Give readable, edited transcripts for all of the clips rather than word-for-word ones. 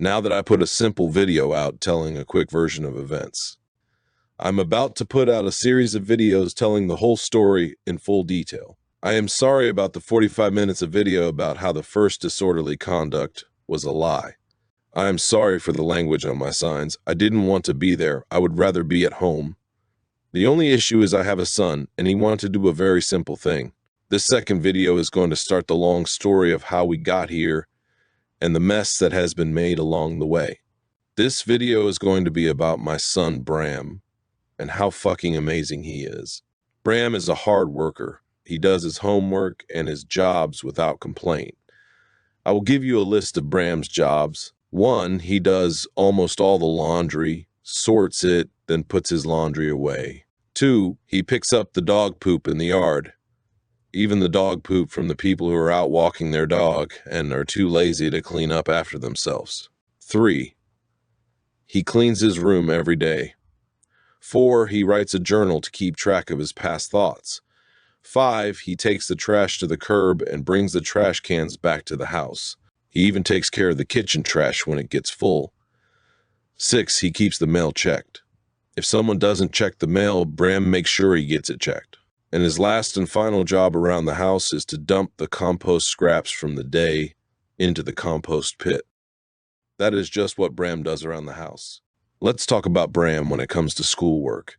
now that I put a simple video out telling a quick version of events. I'm about to put out a series of videos telling the whole story in full detail. I am sorry about the 45 minutes of video about how the first disorderly conduct was a lie. I am sorry for the language on my signs. I didn't want to be there. I would rather be at home. The only issue is I have a son, and he wanted to do a very simple thing. This second video is going to start the long story of how we got here and the mess that has been made along the way. This video is going to be about my son, Bram, and how fucking amazing he is. Bram is a hard worker. He does his homework and his jobs without complaint. I will give you a list of Bram's jobs. 1, he does almost all the laundry, sorts it, then puts his laundry away. 2, he picks up the dog poop in the yard. Even the dog poop from the people who are out walking their dog and are too lazy to clean up after themselves. 3, he cleans his room every day. 4, he writes a journal to keep track of his past thoughts. 5, he takes the trash to the curb and brings the trash cans back to the house. He even takes care of the kitchen trash when it gets full. 6, he keeps the mail checked. If someone doesn't check the mail, Bram makes sure he gets it checked. And his last and final job around the house is to dump the compost scraps from the day into the compost pit. That is just what Bram does around the house. Let's talk about Bram when it comes to schoolwork.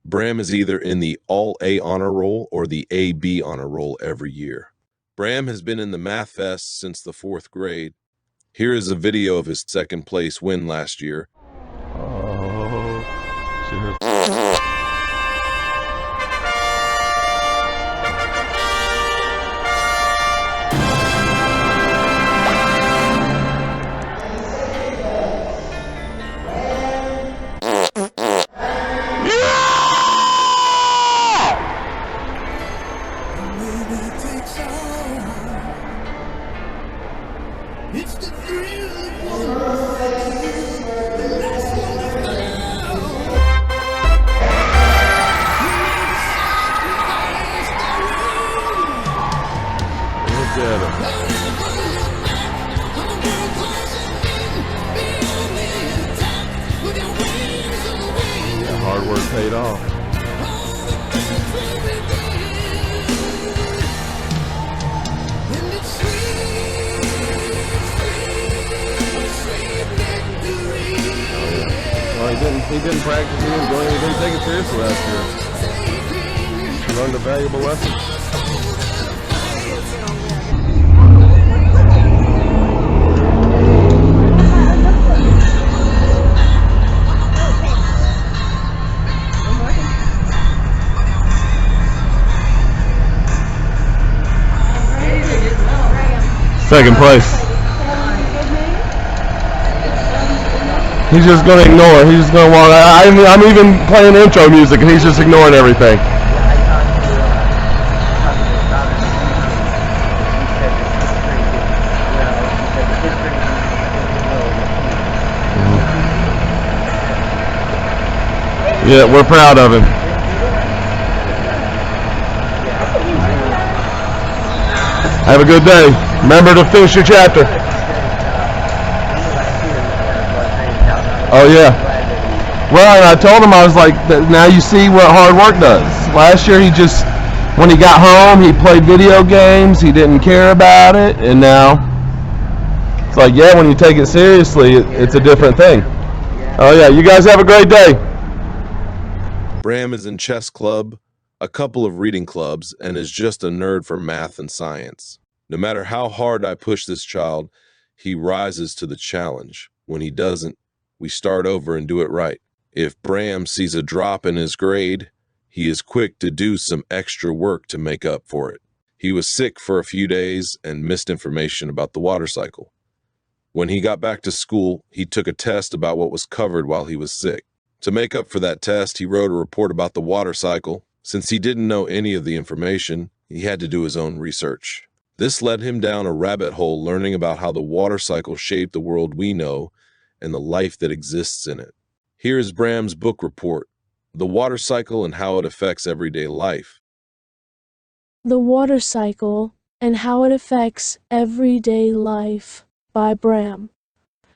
Bram is either in the All-A honor roll or the A-B honor roll every year. Bram has been in the Math Fest since the 4th grade. Here is a video of his second place win last year. Oh, shit. It's the thrill of one like you, the last one to fall. Look at him. That hard work paid off. He didn't practice, he didn't take it seriously last year. He learned a valuable lesson. Second place. He's just going to ignore. He's just going to walk. I'm even playing intro music, and he's just ignoring everything. Yeah, we're proud of him. Have a good day. Remember to finish your chapter. Oh yeah. Well, and I told him, I was like, now you see what hard work does. Last year when he got home, he played video games, he didn't care about it, and now it's like, yeah, when you take it seriously, it's a different thing. Oh yeah, you guys have a great day. Bram is in chess club, a couple of reading clubs, and is just a nerd for math and science. No matter how hard I push this child, he rises to the challenge. When he doesn't, we start over and do it right. If Bram sees a drop in his grade, he is quick to do some extra work to make up for it. He was sick for a few days and missed information about the water cycle. When he got back to school, he took a test about what was covered while he was sick. To make up for that test, he wrote a report about the water cycle. Since he didn't know any of the information, he had to do his own research. This led him down a rabbit hole learning about how the water cycle shaped the world we know and the life that exists in it. Here is Bram's book report, The Water Cycle and How It Affects Everyday Life. The Water Cycle and How It Affects Everyday Life by Bram.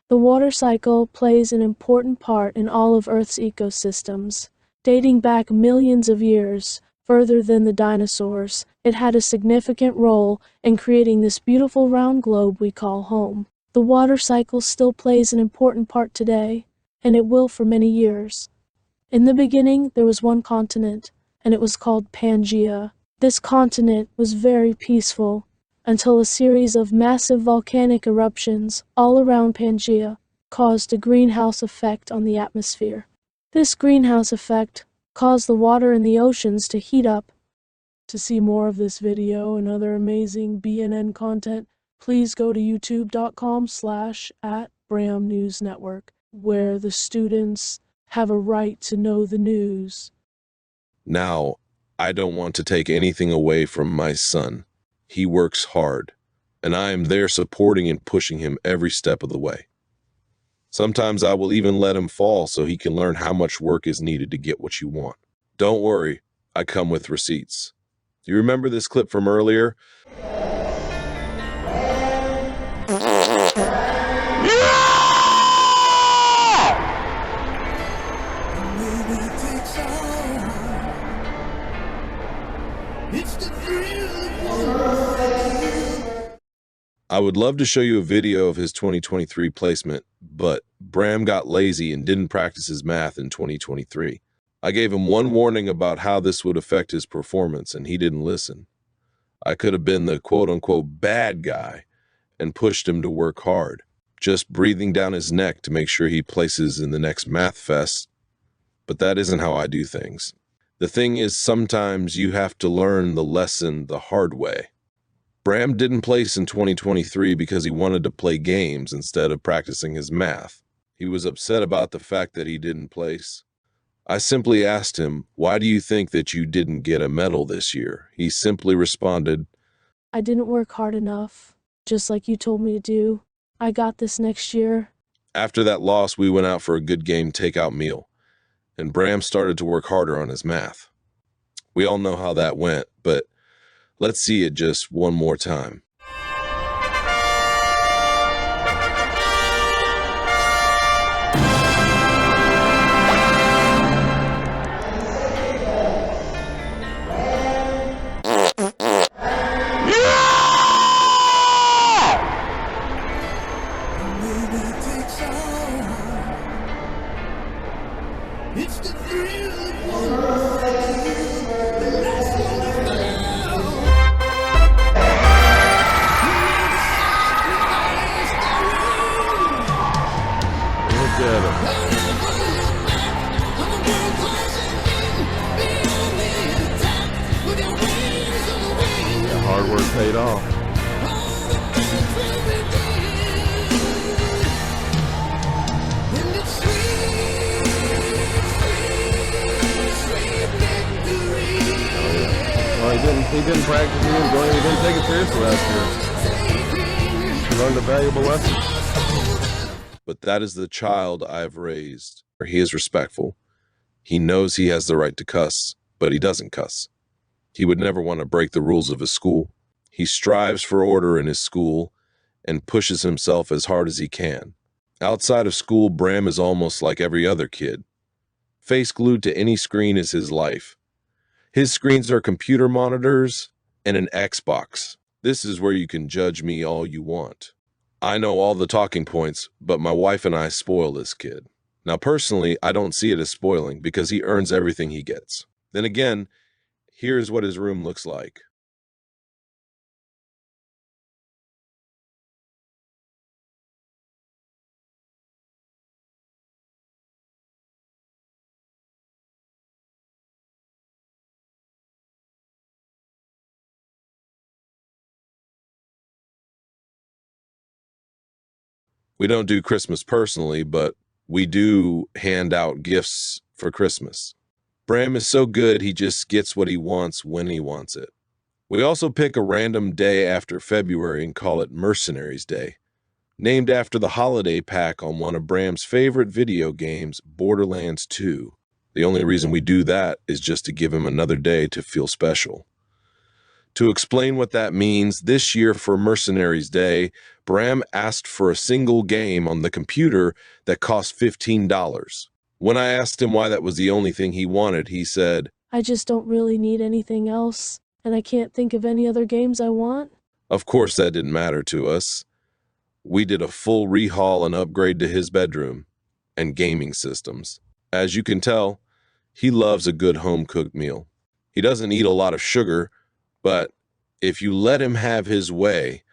The water cycle plays an important part in all of Earth's ecosystems. Dating back millions of years, further than the dinosaurs, it had a significant role in creating this beautiful round globe we call home. The water cycle still plays an important part today, and it will for many years. In the beginning, there was one continent, and it was called Pangaea. This continent was very peaceful, until a series of massive volcanic eruptions all around Pangaea caused a greenhouse effect on the atmosphere. This greenhouse effect caused the water in the oceans to heat up. To see more of this video and other amazing BNN content, please go to youtube.com/@BramNewsNetwork, where the students have a right to know the news. Now, I don't want to take anything away from my son. He works hard, and I am there supporting and pushing him every step of the way. Sometimes I will even let him fall so he can learn how much work is needed to get what you want. Don't worry, I come with receipts. Do you remember this clip from earlier? I would love to show you a video of his 2023 placement, but Bram got lazy and didn't practice his math in 2023. I gave him one warning about how this would affect his performance, and he didn't listen. I could have been the quote-unquote bad guy and pushed him to work hard, just breathing down his neck to make sure he places in the next math fest. But that isn't how I do things. The thing is, sometimes you have to learn the lesson the hard way. Bram didn't place in 2023 because he wanted to play games instead of practicing his math. He was upset about the fact that he didn't place. I simply asked him, "Why do you think that you didn't get a medal this year?" He simply responded, I didn't work hard enough, just like you told me to do. I got this next year. After that loss, we went out for a good game takeout meal, and Bram started to work harder on his math. We all know how that went, but let's see it just one more time. It's the thrill of one like you, the last one to fail. Look at him. Yeah, hard work paid off. Well, he didn't practice, he didn't take it seriously last year. He learned a valuable lesson. But that is the child I have raised. He is respectful. He knows he has the right to cuss, but he doesn't cuss. He would never want to break the rules of his school. He strives for order in his school and pushes himself as hard as he can. Outside of school, Bram is almost like every other kid. Face glued to any screen is his life. His screens are computer monitors and an Xbox. This is where you can judge me all you want. I know all the talking points, but my wife and I spoil this kid. Now, personally, I don't see it as spoiling because he earns everything he gets. Then again, here's what his room looks like. We don't do Christmas personally, but we do hand out gifts for Christmas. Bram is so good, he just gets what he wants when he wants it. We also pick a random day after February and call it Mercenaries Day, named after the holiday pack on one of Bram's favorite video games, Borderlands 2. The only reason we do that is just to give him another day to feel special. To explain what that means, this year for Mercenaries Day, Bram asked for a single game on the computer that cost $15. When I asked him why that was the only thing he wanted, he said, I just don't really need anything else, and I can't think of any other games I want. Of course, that didn't matter to us. We did a full rehaul and upgrade to his bedroom and gaming systems. As you can tell, he loves a good home-cooked meal. He doesn't eat a lot of sugar, but if you let him have his way,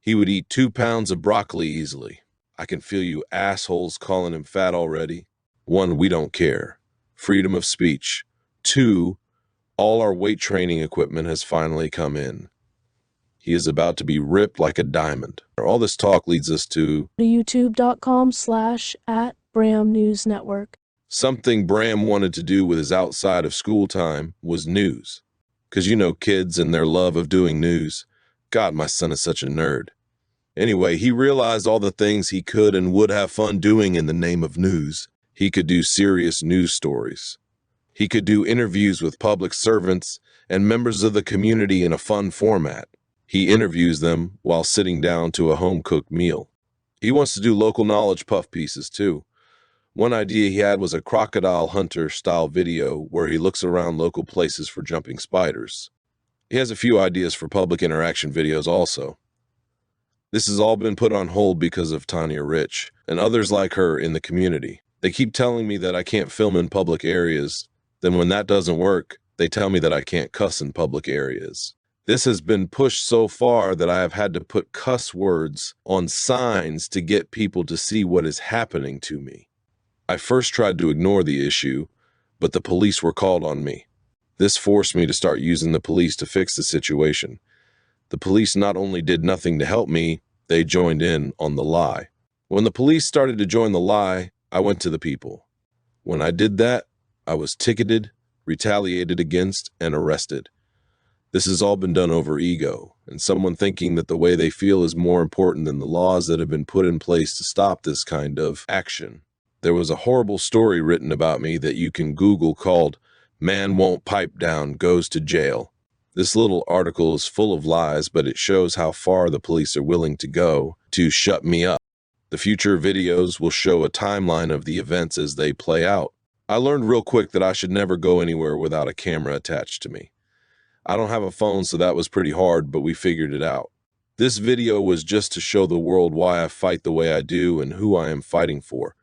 he would eat 2 pounds of broccoli easily. I can feel you assholes calling him fat already. 1, we don't care. Freedom of speech. 2, all our weight training equipment has finally come in. He is about to be ripped like a diamond. All this talk leads us to youtube.com/@BramNewsNetwork. something Bram wanted to do with his outside of school time was news. Because you know kids and their love of doing news. God, my son is such a nerd. Anyway, he realized all the things he could and would have fun doing in the name of news. He could do serious news stories. He could do interviews with public servants and members of the community in a fun format. He interviews them while sitting down to a home-cooked meal. He wants to do local knowledge puff pieces too. One idea he had was a crocodile hunter-style video where he looks around local places for jumping spiders. He has a few ideas for public interaction videos also. This has all been put on hold because of Tanya Rich and others like her in the community. They keep telling me that I can't film in public areas. Then when that doesn't work, they tell me that I can't cuss in public areas. This has been pushed so far that I have had to put cuss words on signs to get people to see what is happening to me. I first tried to ignore the issue, but the police were called on me. This forced me to start using the police to fix the situation. The police not only did nothing to help me, they joined in on the lie. When the police started to join the lie, I went to the people. When I did that, I was ticketed, retaliated against, and arrested. This has all been done over ego, and someone thinking that the way they feel is more important than the laws that have been put in place to stop this kind of action. There was a horrible story written about me that you can Google called "Man Won't Pipe Down, Goes to Jail." This little article is full of lies, but it shows how far the police are willing to go to shut me up. The future videos will show a timeline of the events as they play out. I learned real quick that I should never go anywhere without a camera attached to me. I don't have a phone, so that was pretty hard, but we figured it out. This video was just to show the world why I fight the way I do and who I am fighting for.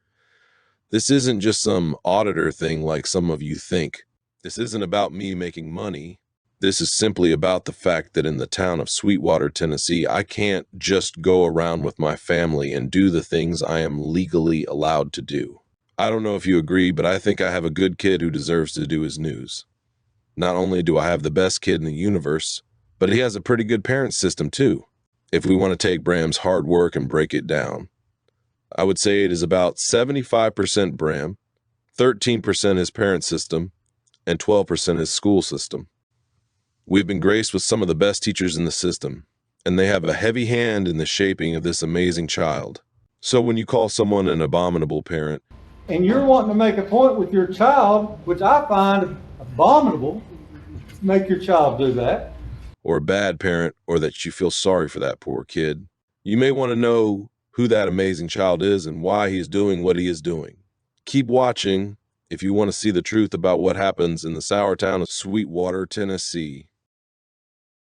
This isn't just some auditor thing like some of you think. This isn't about me making money. This is simply about the fact that in the town of Sweetwater, Tennessee, I can't just go around with my family and do the things I am legally allowed to do. I don't know if you agree, but I think I have a good kid who deserves to do his news. Not only do I have the best kid in the universe, but he has a pretty good parent system too, if we want to take Bram's hard work and break it down. I would say it is about 75% Bram, 13% his parent system, and 12% his school system. We've been graced with some of the best teachers in the system, and they have a heavy hand in the shaping of this amazing child. So when you call someone an abominable parent, and you're wanting to make a point with your child, which I find abominable, make your child do that, or a bad parent, or that you feel sorry for that poor kid, you may want to know who that amazing child is and why he is doing what he is doing. Keep watching if you want to see the truth about what happens in the sour town of Sweetwater, Tennessee.